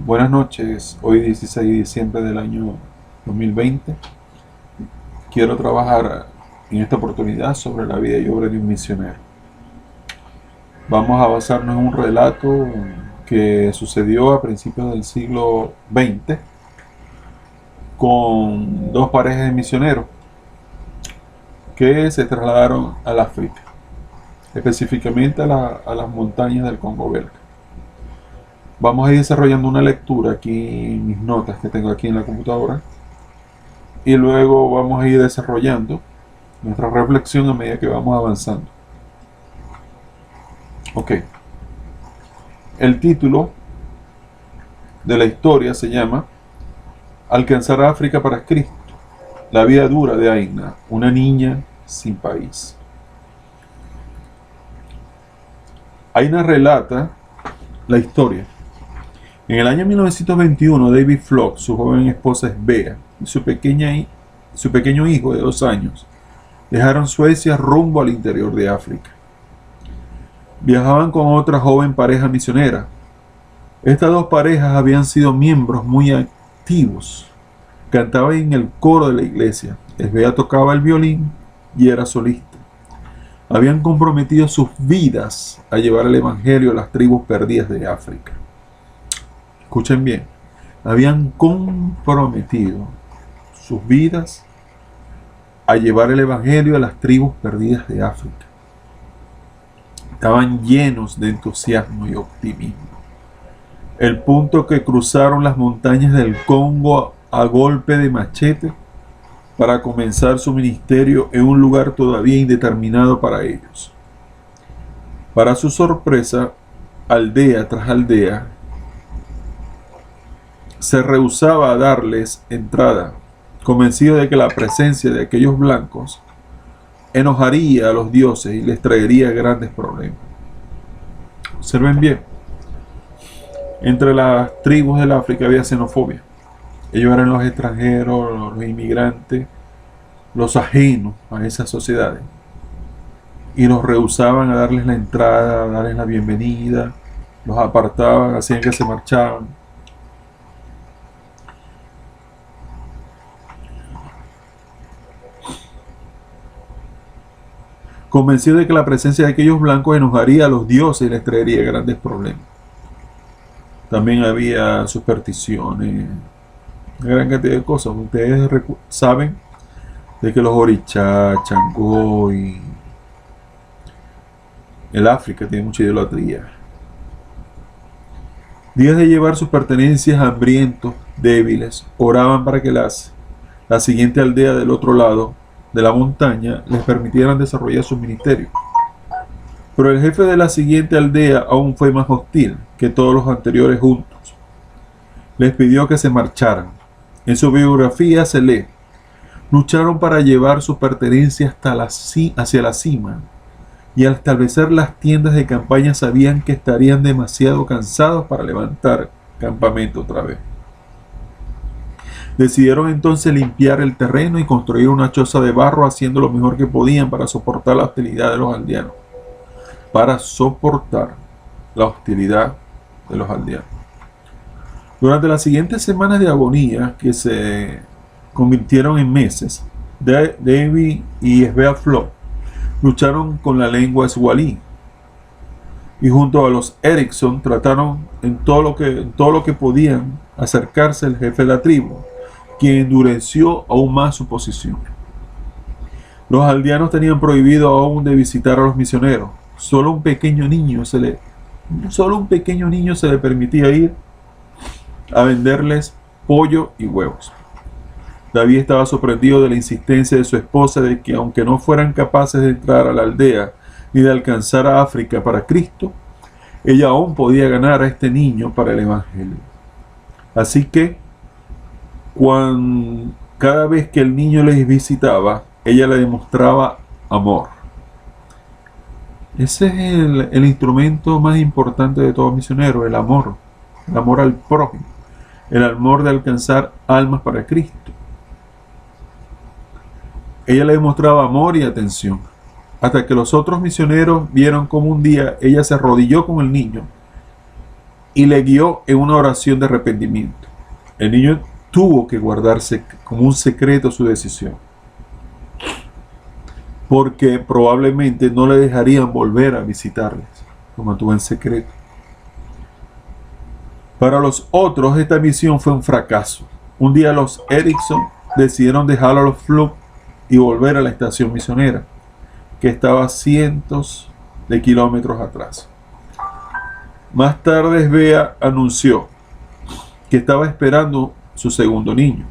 Buenas noches, hoy 16 de diciembre del año 2020. Quiero trabajar en esta oportunidad sobre la vida y obra de un misionero. Vamos a basarnos en un relato que sucedió a principios del siglo XX con dos parejas de misioneros que se trasladaron al África, específicamente a las montañas del Congo belga. Vamos a ir desarrollando una lectura aquí en mis notas que tengo aquí en la computadora y luego vamos a ir desarrollando nuestra reflexión a medida que vamos avanzando. Ok. El título de la historia se llama Alcanzar a África para Cristo, la vida dura de Aina, una niña sin país. Aina relata la historia. En el año 1921, David Flock, su joven esposa Svea y su pequeño hijo de 2 años dejaron Suecia rumbo al interior de África. Viajaban con otra joven pareja misionera. Estas dos parejas habían sido miembros muy activos. Cantaban en el coro de la iglesia. Svea tocaba el violín y era solista. Habían comprometido sus vidas a llevar el evangelio a las tribus perdidas de África. Escuchen bien, habían comprometido sus vidas a llevar el evangelio a las tribus perdidas de África. Estaban llenos de entusiasmo y optimismo. El punto que cruzaron las montañas del Congo a golpe de machete para comenzar su ministerio en un lugar todavía indeterminado para ellos. Para su sorpresa, aldea tras aldea se rehusaba a darles entrada, convencido de que la presencia de aquellos blancos enojaría a los dioses y les traería grandes problemas. Observen bien, entre las tribus del África había xenofobia. Ellos eran los extranjeros, los inmigrantes, los ajenos a esas sociedades, y los rehusaban a darles la entrada, a darles la bienvenida, los apartaban, hacían que se marchaban. Convencido de que la presencia de aquellos blancos enojaría a los dioses y les traería grandes problemas. También había supersticiones, una gran cantidad de cosas. Ustedes saben de que los orichá, Changó y el África tiene mucha idolatría. Días de llevar sus pertenencias, hambrientos, débiles, oraban para que la siguiente aldea del otro lado de la montaña les permitieran desarrollar su ministerio. Pero el jefe de la siguiente aldea aún fue más hostil que todos los anteriores juntos. Les pidió que se marcharan. En su biografía se lee: lucharon para llevar su pertenencia hacia la cima, y al establecer las tiendas de campaña sabían que estarían demasiado cansados para levantar campamento otra vez. Decidieron entonces limpiar el terreno y construir una choza de barro, haciendo lo mejor que podían para soportar la hostilidad de los aldeanos. Durante las siguientes semanas de agonía, que se convirtieron en meses, David y Svea Flock lucharon con la lengua swahili, y junto a los Erickson trataron en todo lo que podían acercarse al jefe de la tribu, quien endureció aún más su posición. Los aldeanos tenían prohibido aún de visitar a los misioneros. Solo un pequeño niño se le permitía ir a venderles pollo y huevos. David estaba sorprendido de la insistencia de su esposa de que, aunque no fueran capaces de entrar a la aldea ni de alcanzar a África para Cristo, ella aún podía ganar a este niño para el evangelio. Así que, cada vez que el niño les visitaba, ella le demostraba amor. Ese es el instrumento más importante de todo misionero, el amor al prójimo, el amor de alcanzar almas para Cristo. Ella le demostraba amor y atención, hasta que los otros misioneros vieron cómo un día ella se arrodilló con el niño y le guió en una oración de arrepentimiento. El niño tuvo que guardarse como un secreto su decisión, porque probablemente no le dejarían volver a visitarles. Lo mantuvo en secreto. Para los otros, esta misión fue un fracaso. Un día los Erickson decidieron dejar a los Flood y volver a la estación misionera, que estaba a cientos de kilómetros atrás. Más tarde, Bea anunció que estaba esperando su segundo niño.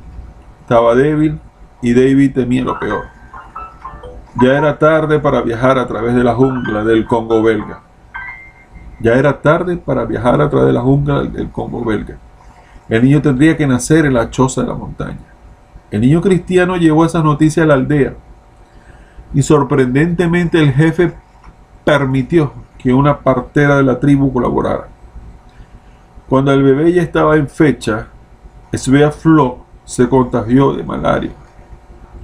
Estaba débil y David temía lo peor. Ya era tarde para viajar a través de la jungla del Congo belga. Ya era tarde para viajar a través de la jungla del Congo belga. El niño tendría que nacer en la choza de la montaña. El niño cristiano llevó esa noticia a la aldea y sorprendentemente el jefe permitió que una partera de la tribu colaborara. Cuando el bebé ya estaba en fecha, Svea Flock se contagió de malaria,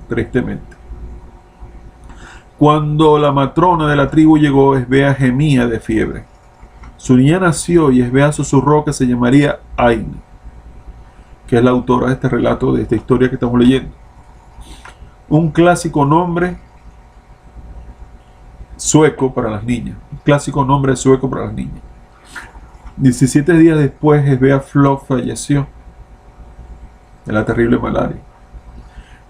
tristemente. Cuando la matrona de la tribu llegó, Svea gemía de fiebre. Su niña nació y Svea susurró que se llamaría Aina, que es la autora de este relato, de esta historia que estamos leyendo. Un clásico nombre sueco para las niñas. Un clásico nombre sueco para las niñas. 17 días después, Svea Flock falleció de la terrible malaria.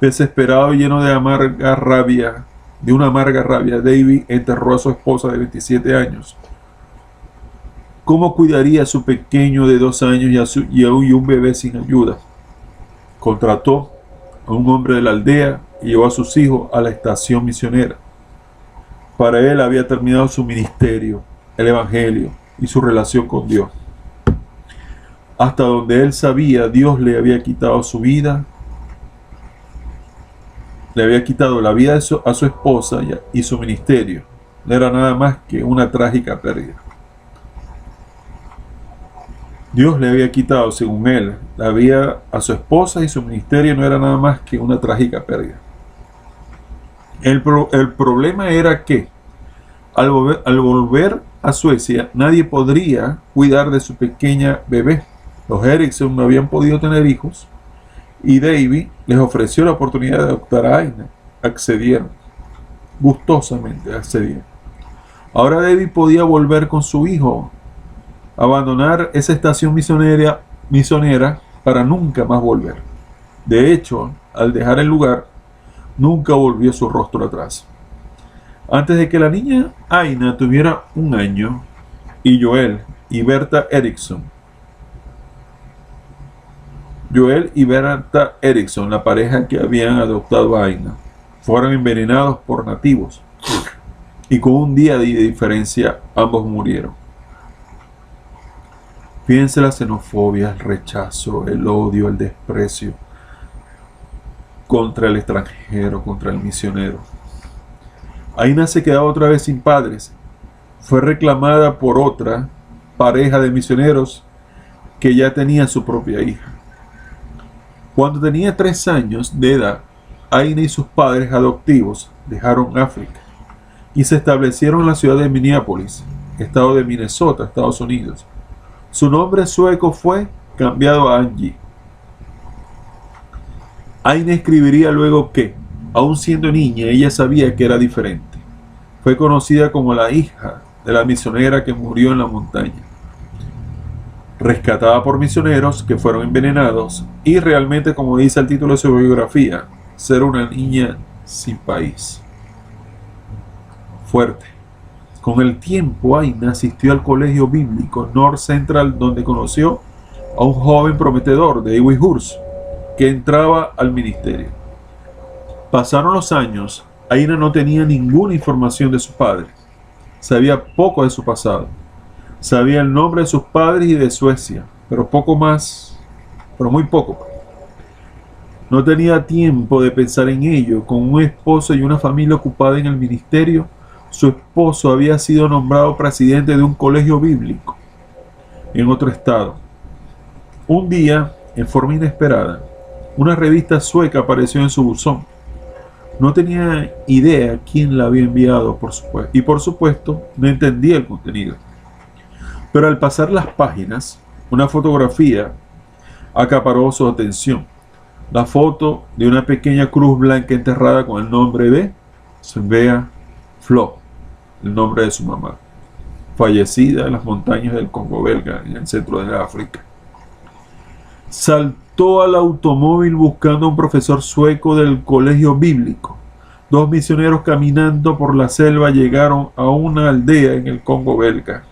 Desesperado y lleno de una amarga rabia, David enterró a su esposa de 27 años. ¿Cómo cuidaría a su pequeño de 2 años y un bebé sin ayuda? Contrató a un hombre de la aldea y llevó a sus hijos a la estación misionera. Para él había terminado su ministerio, el evangelio y su relación con Dios. Hasta donde él sabía, Dios le había quitado su vida, le había quitado la vida a su esposa y su ministerio. No era nada más que una trágica pérdida. Dios le había quitado, según él, la vida a su esposa y su ministerio no era nada más que una trágica pérdida. El problema era que al volver a Suecia, nadie podría cuidar de su pequeña bebé. Los Erickson no habían podido tener hijos y David les ofreció la oportunidad de adoptar a Aina. Accedieron, gustosamente accedieron. Ahora David podía volver con su hijo, abandonar esa estación misionera para nunca más volver. De hecho, al dejar el lugar, nunca volvió su rostro atrás. Antes de que la niña Aina tuviera 1 año, y Joel y Berta Erickson, la pareja que habían adoptado a Aina, fueron envenenados por nativos, y con un día de diferencia ambos murieron. Fíjense la xenofobia, el rechazo, el odio, el desprecio contra el extranjero, contra el misionero. Aina se quedaba otra vez sin padres. Fue reclamada por otra pareja de misioneros que ya tenía su propia hija. Cuando tenía 3 años de edad, Aina y sus padres adoptivos dejaron África y se establecieron en la ciudad de Minneapolis, estado de Minnesota, Estados Unidos. Su nombre sueco fue cambiado a Angie. Aina escribiría luego que, aun siendo niña, ella sabía que era diferente. Fue conocida como la hija de la misionera que murió en la montaña, rescatada por misioneros que fueron envenenados y realmente, como dice el título de su biografía, ser una niña sin país. Fuerte. Con el tiempo, Aina asistió al colegio bíblico North Central, donde conoció a un joven prometedor, David Hurst, que entraba al ministerio. Pasaron los años. Aina no tenía ninguna información de su padre. Sabía poco de su pasado. Sabía el nombre de sus padres y de Suecia, pero poco más, pero muy poco. No tenía tiempo de pensar en ello. Con un esposo y una familia ocupada en el ministerio, su esposo había sido nombrado presidente de un colegio bíblico en otro estado. Un día, en forma inesperada, una revista sueca apareció en su buzón. No tenía idea quién la había enviado, por supuesto, y por supuesto no entendía el contenido. Pero al pasar las páginas, una fotografía acaparó su atención. La foto de una pequeña cruz blanca enterrada con el nombre de Svea Flo, el nombre de su mamá, fallecida en las montañas del Congo belga, en el centro de África. Saltó al automóvil buscando a un profesor sueco del colegio bíblico. Dos misioneros caminando por la selva llegaron a una aldea en el Congo belga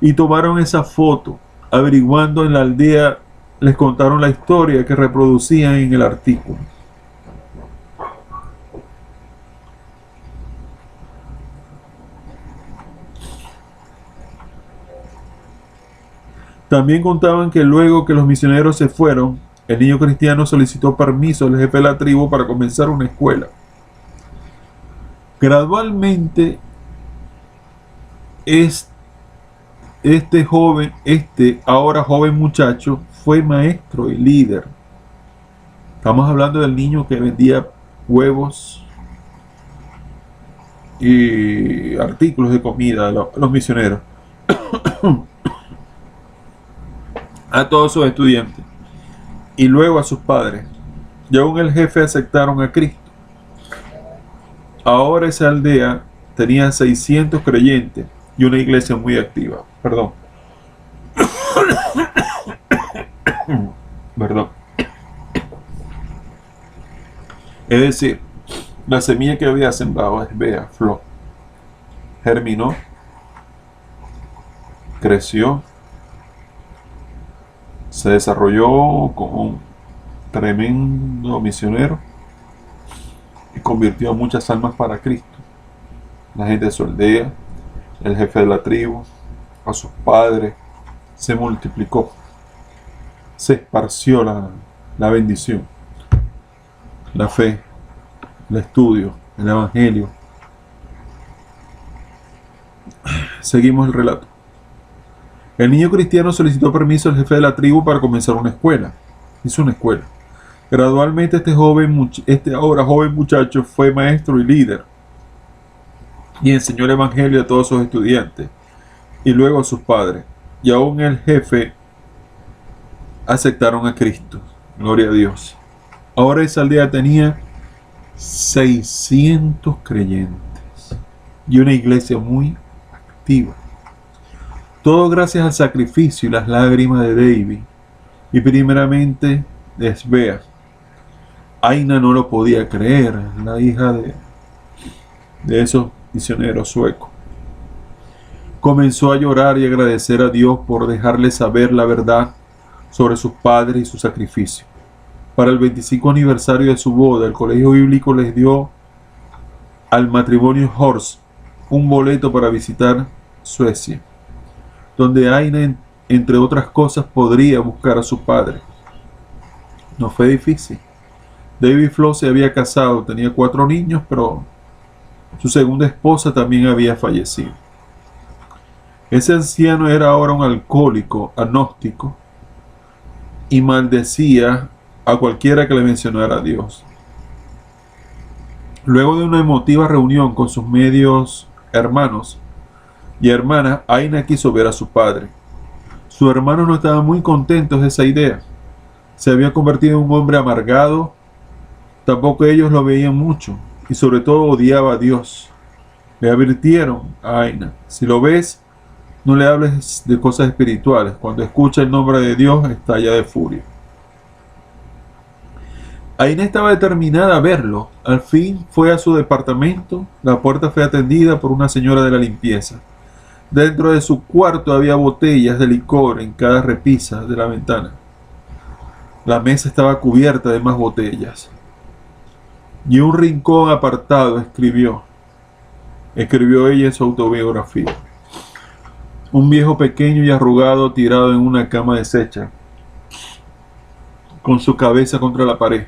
y tomaron esa foto. Averiguando en la aldea, les contaron la historia que reproducían en el artículo. También contaban que luego que los misioneros se fueron, el niño cristiano solicitó permiso al jefe de la tribu para comenzar una escuela. Gradualmente, este ahora joven muchacho fue maestro y líder. Estamos hablando del niño que vendía huevos y artículos de comida a los misioneros, a todos sus estudiantes y luego a sus padres. Y aún el jefe aceptaron a Cristo. Ahora esa aldea tenía 600 creyentes y una iglesia muy activa. Perdón. Es decir, la semilla que había sembrado Svea Flo germinó, creció, se desarrolló como un tremendo misionero y convirtió a muchas almas para Cristo. La gente de su aldea, el jefe de la tribu, a sus padres, se multiplicó, se esparció la bendición, la fe, el estudio, el evangelio. Seguimos el relato. El niño cristiano solicitó permiso al jefe de la tribu para comenzar una escuela. Hizo una escuela. Gradualmente este ahora joven muchacho fue maestro y líder y enseñó el evangelio a todos sus estudiantes y luego a sus padres. Y aún el jefe aceptaron a Cristo. Gloria a Dios. Ahora esa aldea tenía 600 creyentes y una iglesia muy activa. Todo gracias al sacrificio y las lágrimas de David y primeramente de Svea. Aina no lo podía creer, la hija de esos misioneros suecos. Comenzó a llorar y agradecer a Dios por dejarle saber la verdad sobre sus padres y su sacrificio. Para el 25 aniversario de su boda, el colegio bíblico les dio al matrimonio Horst un boleto para visitar Suecia, donde Aina, entre otras cosas, podría buscar a su padre. No fue difícil. David Flo se había casado, tenía 4 niños, pero su segunda esposa también había fallecido. Ese anciano era ahora un alcohólico, agnóstico, y maldecía a cualquiera que le mencionara a Dios. Luego de una emotiva reunión con sus medios hermanos y hermanas, Aina quiso ver a su padre. Sus hermanos no estaban muy contentos de esa idea. Se había convertido en un hombre amargado. Tampoco ellos lo veían mucho y sobre todo odiaba a Dios. Le advirtieron a Aina: si lo ves, no le hables de cosas espirituales. Cuando escucha el nombre de Dios, estalla de furia. Aina estaba determinada a verlo. Al fin fue a su departamento. La puerta fue atendida por una señora de la limpieza. Dentro de su cuarto había botellas de licor en cada repisa de la ventana. La mesa estaba cubierta de más botellas. Y un rincón apartado escribió ella en su autobiografía: un viejo pequeño y arrugado tirado en una cama deshecha, con su cabeza contra la pared.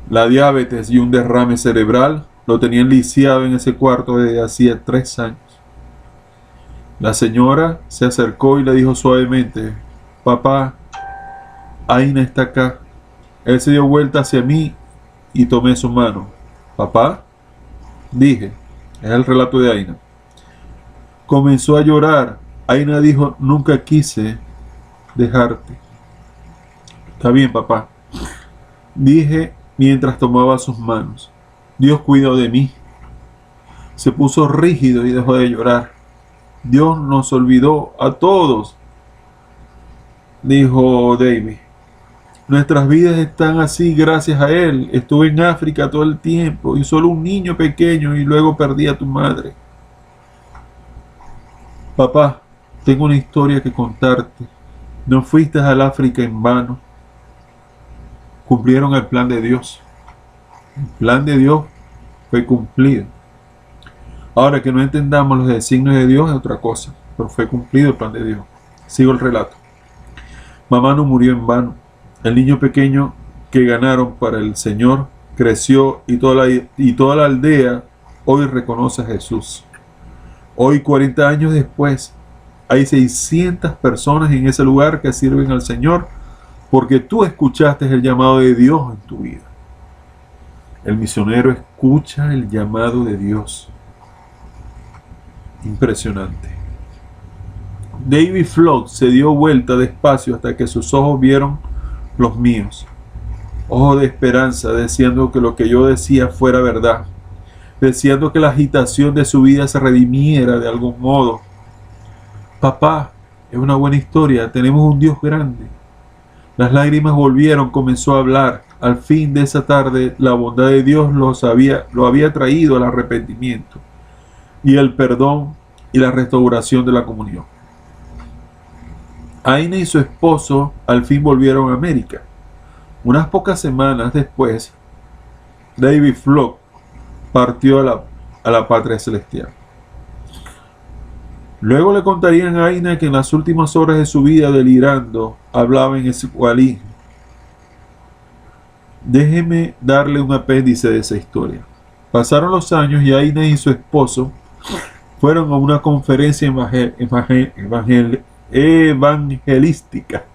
La diabetes y un derrame cerebral lo tenían lisiado en ese cuarto desde hacía 3 años. La señora se acercó y le dijo suavemente: papá, Aina está acá. Él se dio vuelta hacia mí y tomé su mano. ¿Papá? Dije. Es el relato de Aina. Comenzó a llorar. Aina dijo, nunca quise dejarte. Está bien, papá, dije mientras tomaba sus manos. Dios cuidó de mí. Se puso rígido y dejó de llorar. Dios nos olvidó a todos, dijo David. Nuestras vidas están así gracias a Él. Estuve en África todo el tiempo y solo un niño pequeño y luego perdí a tu madre. Papá, tengo una historia que contarte. No fuiste al África en vano. Cumplieron el plan de Dios. El plan de Dios fue cumplido. Ahora que no entendamos los designios de Dios es otra cosa, pero fue cumplido el plan de Dios. Sigo el relato. Mamá no murió en vano. El niño pequeño que ganaron para el Señor creció y toda la aldea hoy reconoce a Jesús. Hoy, 40 años después, hay 600 personas en ese lugar que sirven al Señor porque tú escuchaste el llamado de Dios en tu vida. El misionero escucha el llamado de Dios. Impresionante. David Flood se dio vuelta despacio hasta que sus ojos vieron los míos. Ojos de esperanza, deseando que lo que yo decía fuera verdad, deseando que la agitación de su vida se redimiera de algún modo. Papá, es una buena historia, tenemos un Dios grande. Las lágrimas volvieron, comenzó a hablar. Al fin de esa tarde, la bondad de Dios lo había traído al arrepentimiento y el perdón y la restauración de la comunión. Aina y su esposo al fin volvieron a América. Unas pocas semanas después, David Flood partió a la patria celestial. Luego le contarían a Aina que en las últimas horas de su vida, delirando, hablaba en esqualí. Déjeme darle un apéndice de esa historia. Pasaron los años y Aina y su esposo fueron a una conferencia evangelística.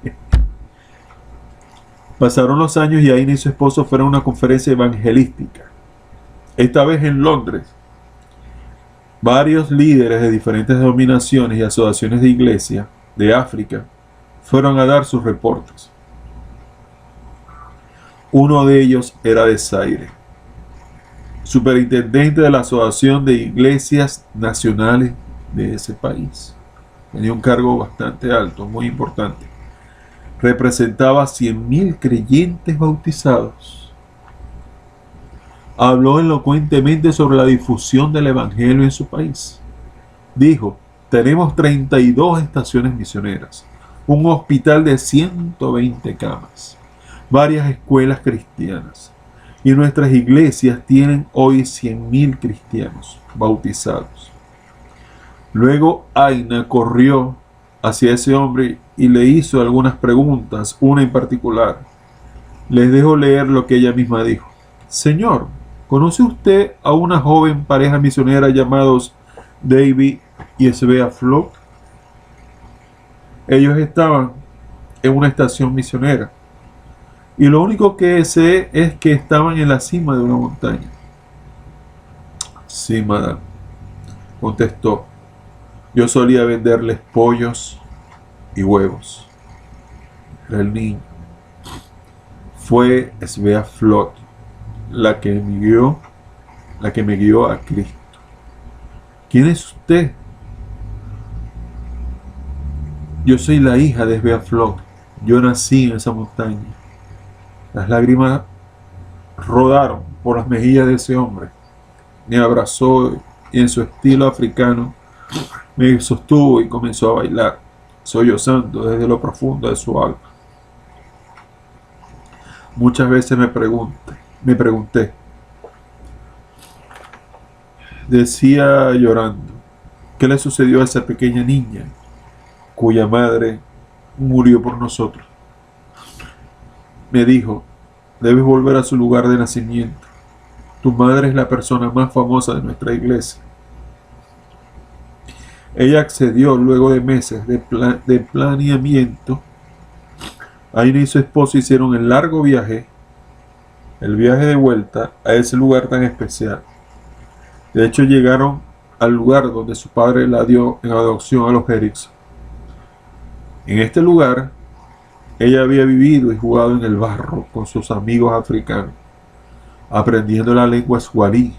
Pasaron los años y Aina y su esposo fueron a una conferencia evangelística. Esta vez en Londres. Varios líderes de diferentes denominaciones y asociaciones de iglesia de África fueron a dar sus reportes. Uno de ellos era de Zaire, superintendente de la Asociación de Iglesias Nacionales de ese país. Tenía un cargo bastante alto, muy importante. Representaba a 100,000 creyentes bautizados. Habló elocuentemente sobre la difusión del Evangelio en su país. Dijo, tenemos 32 estaciones misioneras, un hospital de 120 camas, varias escuelas cristianas, y nuestras iglesias tienen hoy 100,000 cristianos bautizados. Luego Aina corrió hacia ese hombre y le hizo algunas preguntas, una en particular. Les dejo leer lo que ella misma dijo. Señor, ¿conoce usted a una joven pareja misionera llamados David y Svea Flood? Ellos estaban en una estación misionera. Y lo único que sé es que estaban en la cima de una montaña. Sí, madame, contestó. Yo solía venderles pollos y huevos. Era el niño. Fue Svea Flood la que me guió a Cristo. ¿Quién es usted? Yo soy la hija de Svea Flood. Yo nací en esa montaña. Las lágrimas rodaron por las mejillas de ese hombre. Me abrazó y en su estilo africano me sostuvo y comenzó a bailar, sollozando desde lo profundo de su alma. Muchas veces me pregunté, decía llorando, ¿qué le sucedió a esa pequeña niña cuya madre murió por nosotros? Me dijo, debes volver a su lugar de nacimiento. Tu madre es la persona más famosa de nuestra iglesia. Ella accedió luego de meses de planeamiento. Aina y su esposo hicieron el largo viaje, el viaje de vuelta a ese lugar tan especial. De hecho, llegaron al lugar donde su padre la dio en adopción a los Erickson. En este lugar, ella había vivido y jugado en el barro con sus amigos africanos, aprendiendo la lengua swarí.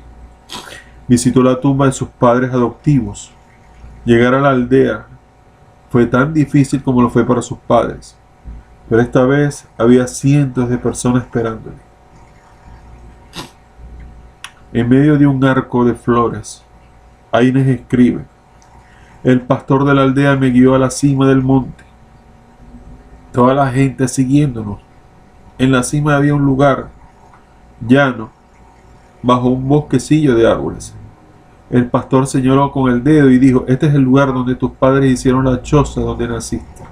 Visitó la tumba de sus padres adoptivos. Llegar a la aldea fue tan difícil como lo fue para sus padres, pero esta vez había cientos de personas esperándole. En medio de un arco de flores, Agnes escribe: el pastor de la aldea me guió a la cima del monte. Toda la gente siguiéndonos. En la cima había un lugar llano, bajo un bosquecillo de árboles. El pastor señaló con el dedo y dijo: este es el lugar donde tus padres hicieron la choza donde naciste.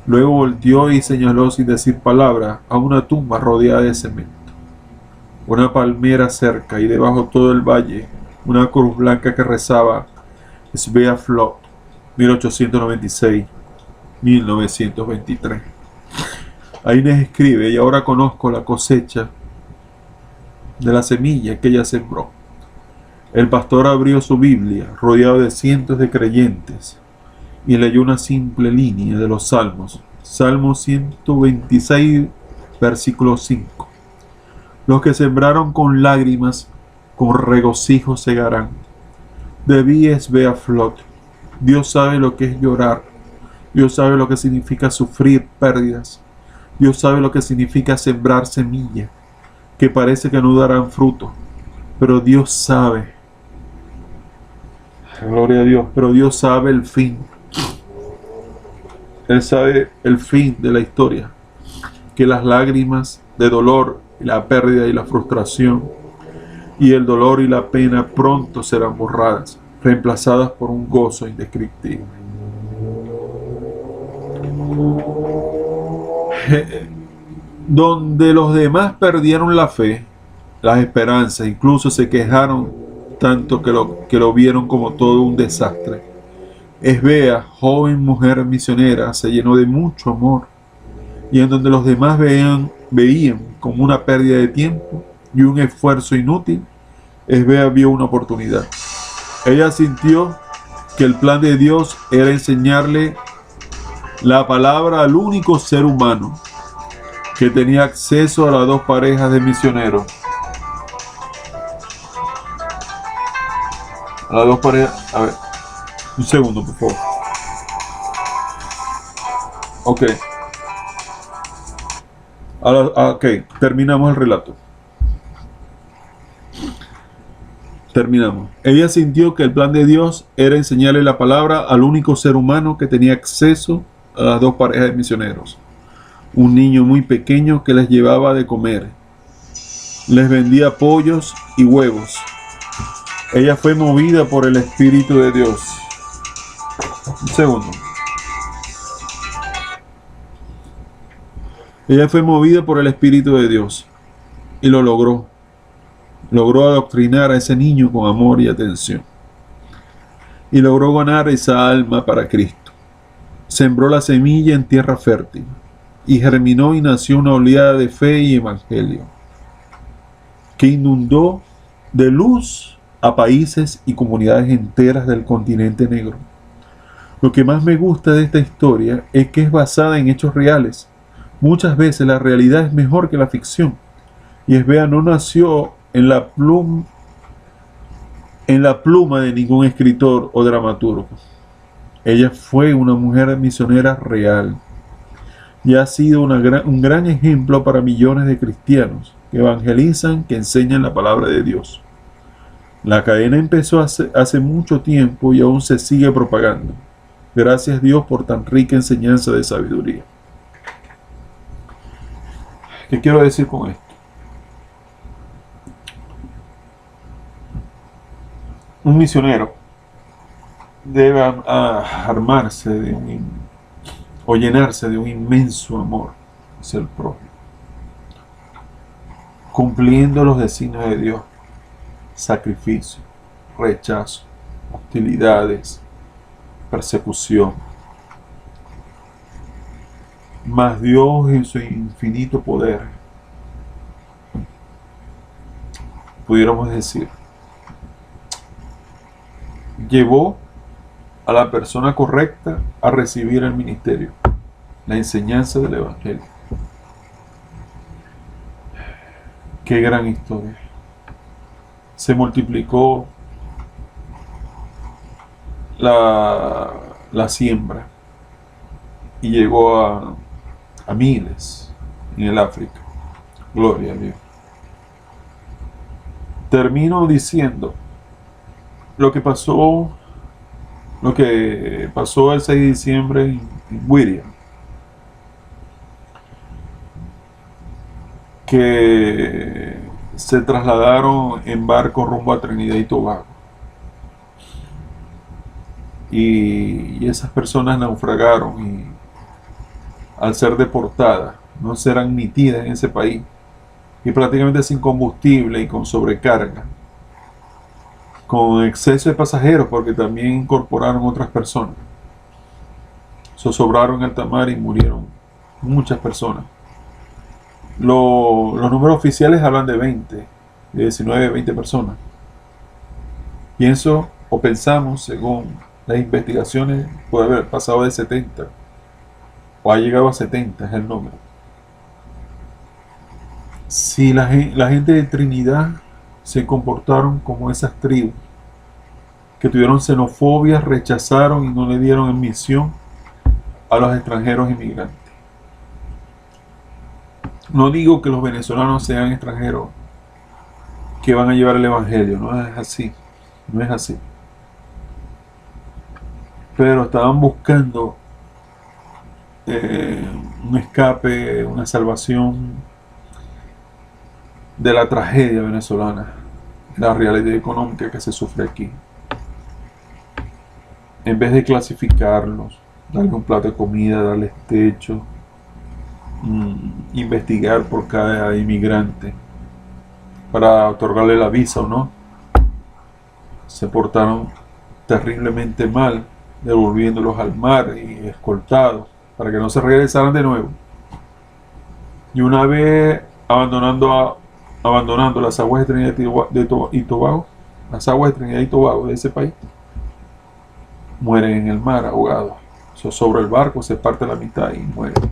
Luego volteó y señaló sin decir palabra a una tumba rodeada de cemento. Una palmera cerca y debajo todo el valle, una cruz blanca que rezaba: Svea Flot, 1896-1923. Agnes escribe: y ahora conozco la cosecha de la semilla que ella sembró. El pastor abrió su Biblia, rodeado de cientos de creyentes, y leyó una simple línea de los Salmos. Salmo 126, versículo 5. Los que sembraron con lágrimas, con regocijo segarán. De Vies Bea Flot. Dios sabe lo que es llorar. Dios sabe lo que significa sufrir pérdidas. Dios sabe lo que significa sembrar semilla, que parece que no darán fruto. Pero Dios sabe. Gloria a Dios. Pero Dios sabe el fin. Él sabe el fin de la historia. Que las lágrimas de dolor, la pérdida y la frustración, y el dolor y la pena pronto serán borradas, reemplazadas por un gozo indescriptible. Donde los demás perdieron la fe, las esperanzas, incluso se quejaron tanto que lo vieron como todo un desastre, Svea, joven mujer misionera, se llenó de mucho amor, y en donde los demás veían como una pérdida de tiempo y un esfuerzo inútil, Svea vio una oportunidad. Ella sintió que el plan de Dios era enseñarle la palabra al único ser humano que tenía acceso a las dos parejas de misioneros. A las dos parejas. A ver, un segundo, por favor. Ok. Ok, terminamos el relato. Terminamos. Ella sintió que el plan de Dios era enseñarle la palabra al único ser humano que tenía acceso a las dos parejas de misioneros. Un niño muy pequeño que les llevaba de comer. Les vendía pollos y huevos. Ella fue movida por el Espíritu de Dios. Un segundo. Ella fue movida por el Espíritu de Dios y lo logró. Logró adoctrinar a ese niño con amor y atención. Y logró ganar esa alma para Cristo. Sembró la semilla en tierra fértil y germinó y nació una oleada de fe y evangelio que inundó de luz a países y comunidades enteras del continente negro. Lo que más me gusta de esta historia es que es basada en hechos reales. Muchas veces la realidad es mejor que la ficción. Y Svea no nació en la pluma de ningún escritor o dramaturgo. Ella fue una mujer misionera real y ha sido un gran ejemplo para millones de cristianos que evangelizan, que enseñan la palabra de Dios. La cadena empezó hace mucho tiempo y aún se sigue propagando. Gracias a Dios por tan rica enseñanza de sabiduría. ¿Qué quiero decir con esto? Un misionero debe armarse o llenarse de un inmenso amor hacia el prójimo, cumpliendo los designios de Dios: sacrificio, rechazo, hostilidades, persecución. Mas Dios, en su infinito poder, pudiéramos decir, llevó a la persona correcta a recibir el ministerio, la enseñanza del Evangelio. Qué gran historia. Se multiplicó la siembra y llegó a miles en el África. Gloria a Dios. Termino diciendo lo que pasó el 6 de diciembre en Whittier, que se trasladaron en barco rumbo a Trinidad y Tobago, y esas personas naufragaron, y al ser deportadas no serán admitidas en ese país, y prácticamente sin combustible y con sobrecarga, con exceso de pasajeros, porque también incorporaron otras personas. Sobraron en alta mar y murieron muchas personas. Los números oficiales hablan de 20, de 19, 20 personas. Pienso o pensamos, según las investigaciones, puede haber pasado de 70 o ha llegado a 70, es el número. Si la gente de Trinidad se comportaron como esas tribus que tuvieron xenofobia, rechazaron y no le dieron admisión a los extranjeros inmigrantes. No digo que los venezolanos sean extranjeros que van a llevar el evangelio, no es así, no es así. Pero estaban buscando un escape, una salvación de la tragedia venezolana, la realidad económica que se sufre aquí. En vez de clasificarlos, darle un plato de comida, darles techo, investigar por cada inmigrante para otorgarle la visa o no, se portaron terriblemente mal, devolviéndolos al mar y escoltados para que no se regresaran de nuevo. Y una vez abandonando las aguas de Trinidad y Tobago, las aguas de Trinidad y Tobago de ese país, mueren en el mar ahogados. Sobre el barco se parte la mitad y mueren.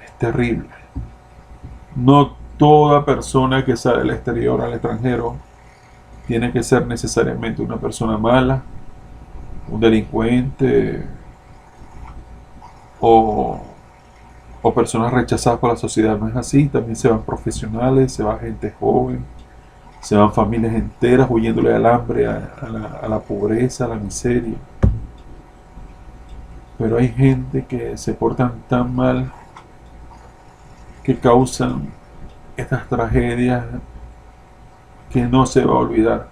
Es terrible. No toda persona que sale al exterior, al extranjero, tiene que ser necesariamente una persona mala, un delincuente o personas rechazadas por la sociedad. No es así. También se van profesionales, se va gente joven, se van familias enteras huyéndole al hambre, a la pobreza, a la miseria. Pero hay gente que se portan tan mal que causan estas tragedias que no se va a olvidar.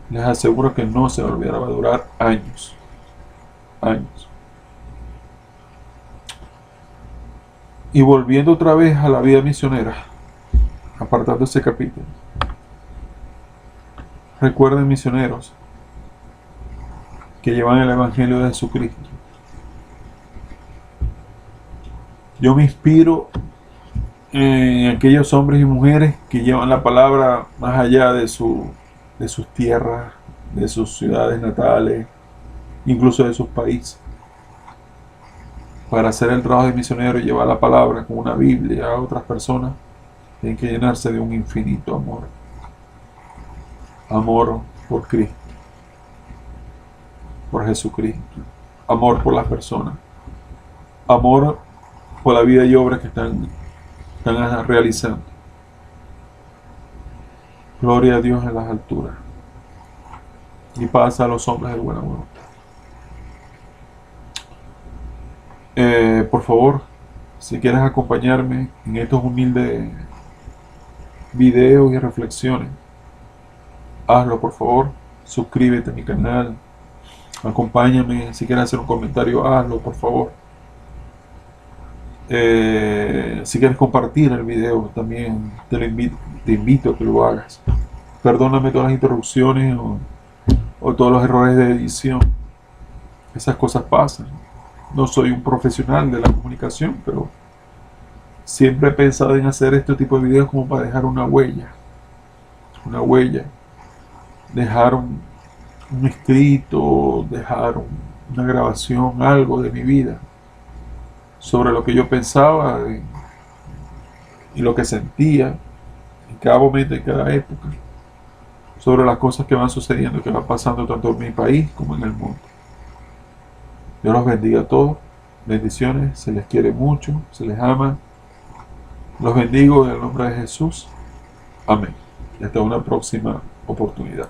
Les aseguro que no se va a olvidar, va a durar años. Años. Y volviendo otra vez a la vida misionera, apartando ese capítulo. Recuerden, misioneros, que llevan el Evangelio de Jesucristo. Yo me inspiro en aquellos hombres y mujeres que llevan la palabra más allá de sus tierras, de sus ciudades natales, incluso de sus países. Para hacer el trabajo de misionero y llevar la palabra como una Biblia a otras personas, tienen que llenarse de un infinito amor. Amor por Cristo, por Jesucristo, amor por las personas, amor por la vida y obra que están realizando. Gloria a Dios en las alturas y paz a los hombres de buena voluntad. Por favor, si quieres acompañarme en estos humildes videos y reflexiones, hazlo, por favor. Suscríbete a mi canal, acompáñame. Si quieres hacer un comentario, hazlo, por favor. Si quieres compartir el video, también te invito a que lo hagas. Perdóname todas las interrupciones o todos los errores de edición. Esas cosas pasan. No soy un profesional de la comunicación, pero siempre he pensado en hacer este tipo de videos como para dejar una huella, dejar un escrito, dejar una grabación, algo de mi vida, sobre lo que yo pensaba y lo que sentía en cada momento, en cada época, sobre las cosas que van sucediendo, que van pasando tanto en mi país como en el mundo. Dios los bendiga a todos. Bendiciones, se les quiere mucho, se les ama. Los bendigo en el nombre de Jesús. Amén. Y hasta una próxima oportunidad.